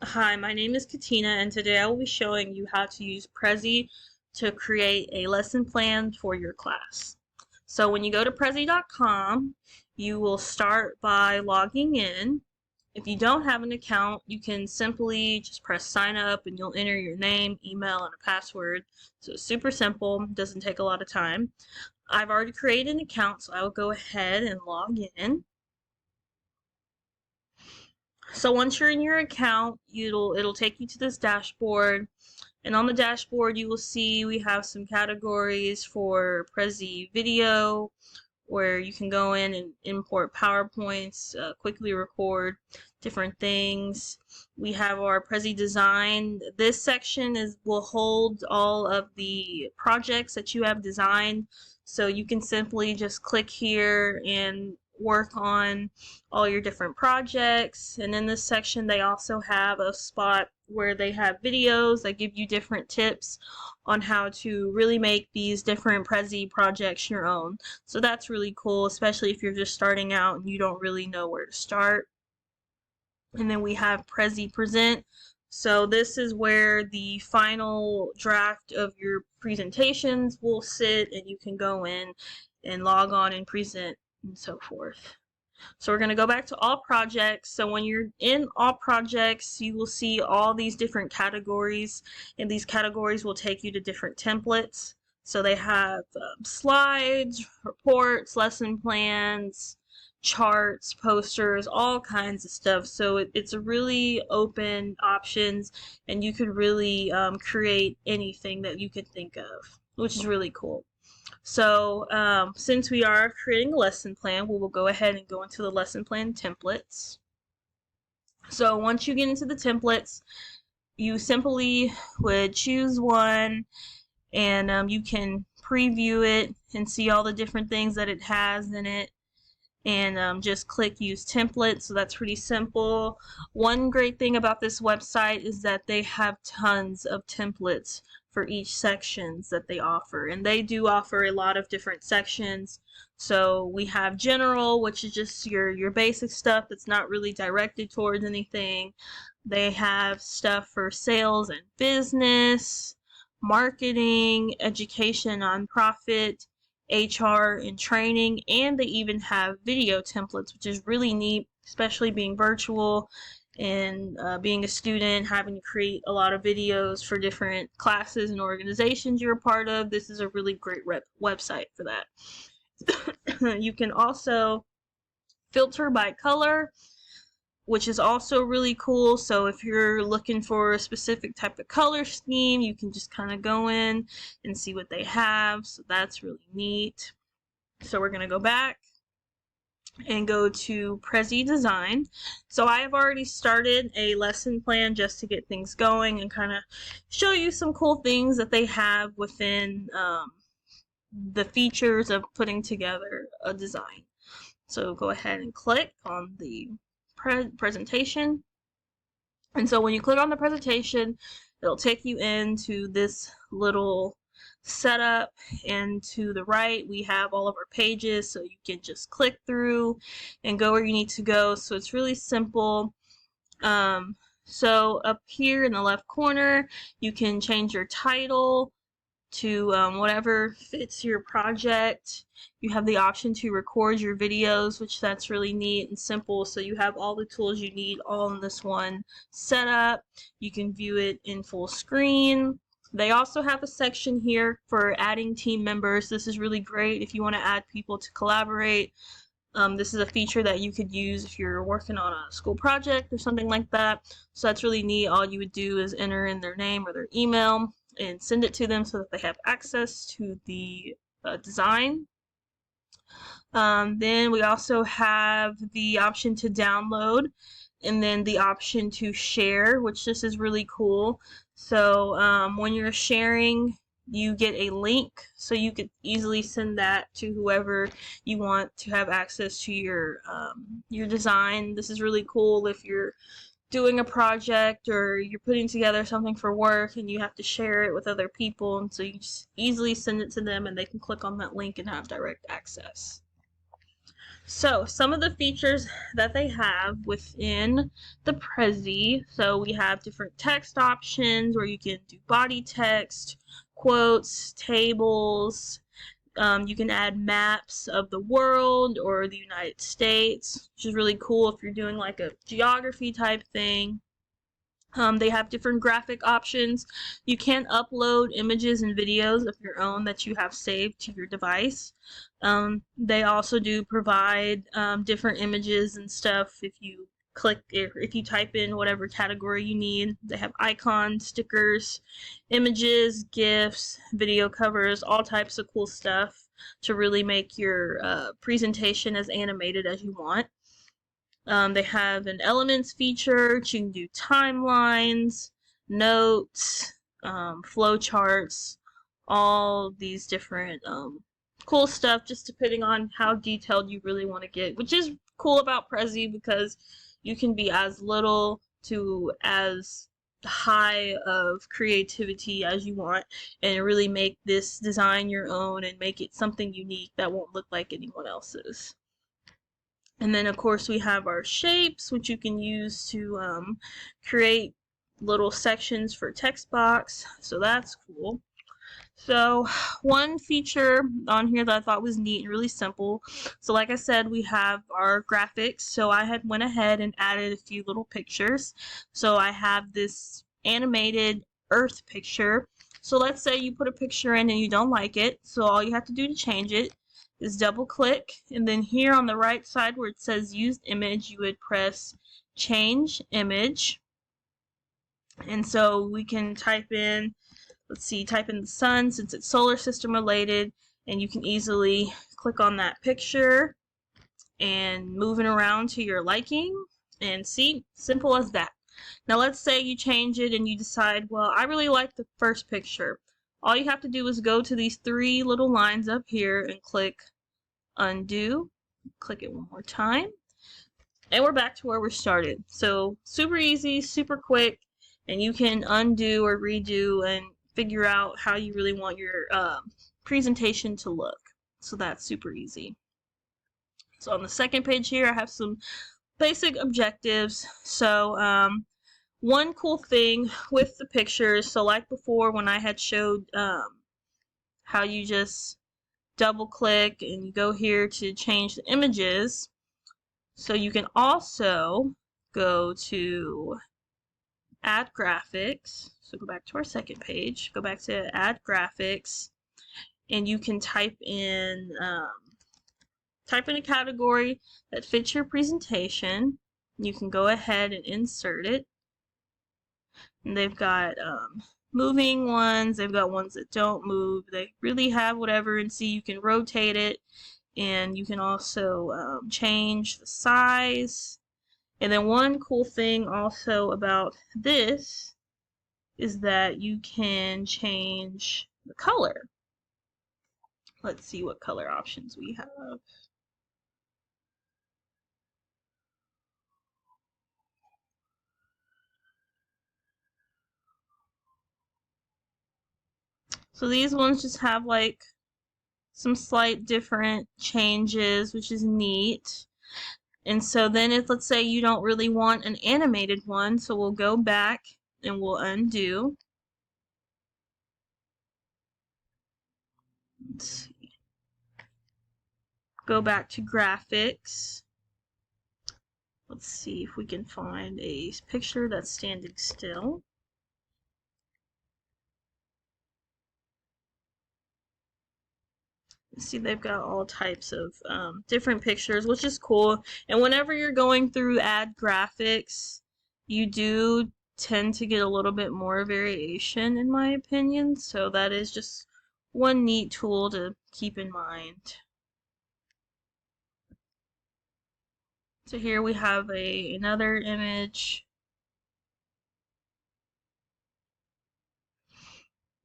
Hi, my name is Katina, and today I will be showing you how to use Prezi to create a lesson plan for your class. So when you go to Prezi.com, you will start by logging in. If you don't have an account, you can simply just press sign up and you'll enter your name, email, and a password. So it's super simple, doesn't take a lot of time. I've already created an account, so I will go ahead and log in. So once you're in your account, it'll take you to this dashboard, and on the dashboard you will see we have some categories for Prezi video, where you can go in and import PowerPoints, quickly record different things. We have our Prezi design. This section will hold all of the projects that you have designed, so you can simply just click here and work on all your different projects. And in this section they also have a spot where they have videos that give you different tips on how to really make these different Prezi projects your own. So that's really cool, especially if you're just starting out and you don't really know where to start. And then we have Prezi Present. So this is where the final draft of your presentations will sit, and you can go in and log on and present and so forth. So we're going to go back to all projects. So when you're in all projects, you will see all these different categories, and these categories will take you to different templates. So they have slides, reports, lesson plans, charts, posters, all kinds of stuff. So it's a really open options, and you could really create anything that you could think of, which is really cool. So since we are creating a lesson plan, we will go ahead and go into the lesson plan templates. So once you get into the templates, you simply would choose one, and you can preview it and see all the different things that it has in it, and just click use template. So that's pretty simple. One great thing about this website is that they have tons of templates for each sections that they offer, and they do offer a lot of different sections. So we have general, which is just your basic stuff that's not really directed towards anything. They have stuff for sales and business, marketing, education, nonprofit, HR, and training, and they even have video templates, which is really neat, especially being virtual and being a student, having to create a lot of videos for different classes and organizations you're a part of. This is a really great website for that. You can also filter by color, which is also really cool. So if you're looking for a specific type of color scheme, you can just kind of go in and see what they have. So that's really neat. So we're going to go back and go to Prezi Design. So I have already started a lesson plan just to get things going and kind of show you some cool things that they have within the features of putting together a design. So go ahead and click on the presentation. And so when you click on the presentation, it'll take you into this little setup, and to the right we have all of our pages, so you can just click through and go where you need to go. So it's really simple. So up here in the left corner, you can change your title to whatever fits your project. You have the option to record your videos, which that's really neat and simple. So you have all the tools you need all in this one setup. You can view it in full screen. They also have a section here for adding team members. This is really great if you want to add people to collaborate. This is a feature that you could use if you're working on a school project or something like that. So that's really neat. All you would do is enter in their name or their email and send it to them so that they have access to the design. Then we also have the option to download, and then the option to share, which this is really cool. So when you're sharing, you get a link, so you could easily send that to whoever you want to have access to your design. This is really cool if you're doing a project or you're putting together something for work and you have to share it with other people, and so you just easily send it to them and they can click on that link and have direct access. So some of the features that they have within the Prezi, so we have different text options where you can do body text, quotes, tables. You can add maps of the world or the United States, which is really cool if you're doing like a geography type thing. They have different graphic options. You can upload images and videos of your own that you have saved to your device. They also do provide different images and stuff if you if you type in whatever category you need. They have icons, stickers, images, GIFs, video covers, all types of cool stuff to really make your presentation as animated as you want. They have an elements feature. You can do timelines, notes, flow charts, all these different cool stuff, just depending on how detailed you really want to get, which is cool about Prezi because you can be as little to as high of creativity as you want and really make this design your own and make it something unique that won't look like anyone else's. And then of course we have our shapes, which you can use to create little sections for text box. So that's cool. So one feature on here that I thought was neat and really simple. So like I said, we have our graphics. So I went ahead and added a few little pictures. So I have this animated Earth picture. So let's say you put a picture in and you don't like it. So all you have to do to change it is double click, and then here on the right side where it says used image, you would press change image. And so we can type in, type in the sun since it's solar system related, and you can easily click on that picture and move it around to your liking, and see, simple as that. Now let's say you change it and you decide, well, I really like the first picture. All you have to do is go to these three little lines up here and click undo. Click it one more time. And we're back to where we started. So super easy, super quick, and you can undo or redo and figure out how you really want your presentation to look. So that's super easy. So on the second page here, I have some basic objectives. So one cool thing with the pictures, so like before when I had showed how you just double click and you go here to change the images, so you can also go to add graphics. So go back to our second page, go back to add graphics, and you can type in a category that fits your presentation. You can go ahead and insert it. And they've got moving ones, they've got ones that don't move. They really have whatever, and see, you can rotate it, and you can also change the size. And then one cool thing also about this is that you can change the color. Let's see what color options we have. So these ones just have like some slight different changes, which is neat. And so then if, let's say you don't really want an animated one, so we'll go back and we'll undo. Let's see. Go back to graphics. Let's see if we can find a picture that's standing still. See, they've got all types of different pictures, which is cool. And whenever you're going through add graphics, you do tend to get a little bit more variation, in my opinion. So that is just one neat tool to keep in mind. So here we have another image.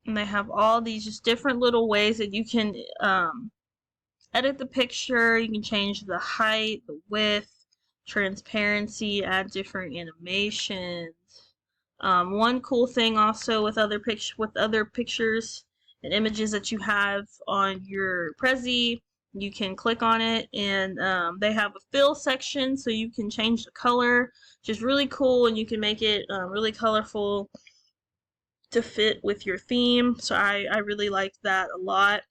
And they have all these just different little ways that you can edit the picture. You can change the height, the width, transparency, add different animations. One cool thing also with other pictures and images that you have on your Prezi, you can click on it, and they have a fill section so you can change the color, which is really cool, and you can make it really colorful to fit with your theme. So I really like that a lot.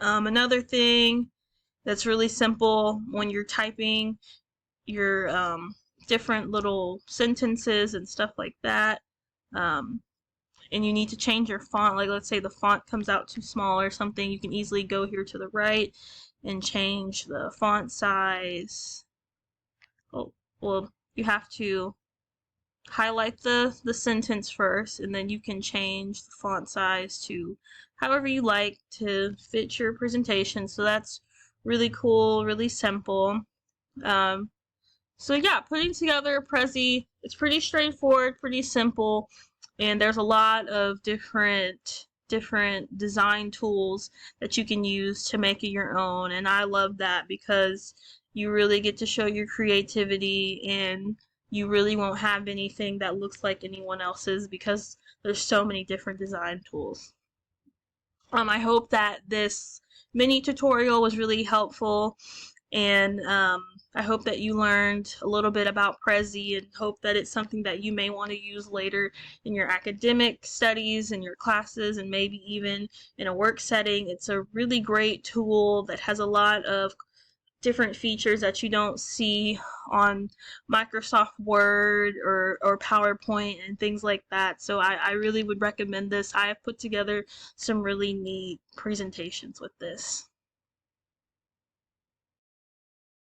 Another thing that's really simple when you're typing your different little sentences and stuff like that, um, and you need to change your font, like let's say the font comes out too small or something, you can easily go here to the right and change the font size. Oh, well, you have to highlight the sentence first, and then you can change the font size to however you like to fit your presentation. So that's really cool, really simple. Um, so yeah, putting together a Prezi, it's pretty straightforward, pretty simple, and there's a lot of different design tools that you can use to make it your own, and I love that because you really get to show your creativity, and you really won't have anything that looks like anyone else's because there's so many different design tools. I hope that this mini tutorial was really helpful, and I hope that you learned a little bit about Prezi, and hope that it's something that you may want to use later in your academic studies and your classes, and maybe even in a work setting. It's a really great tool that has a lot of different features that you don't see on Microsoft Word or PowerPoint and things like that. So I really would recommend this. I have put together some really neat presentations with this.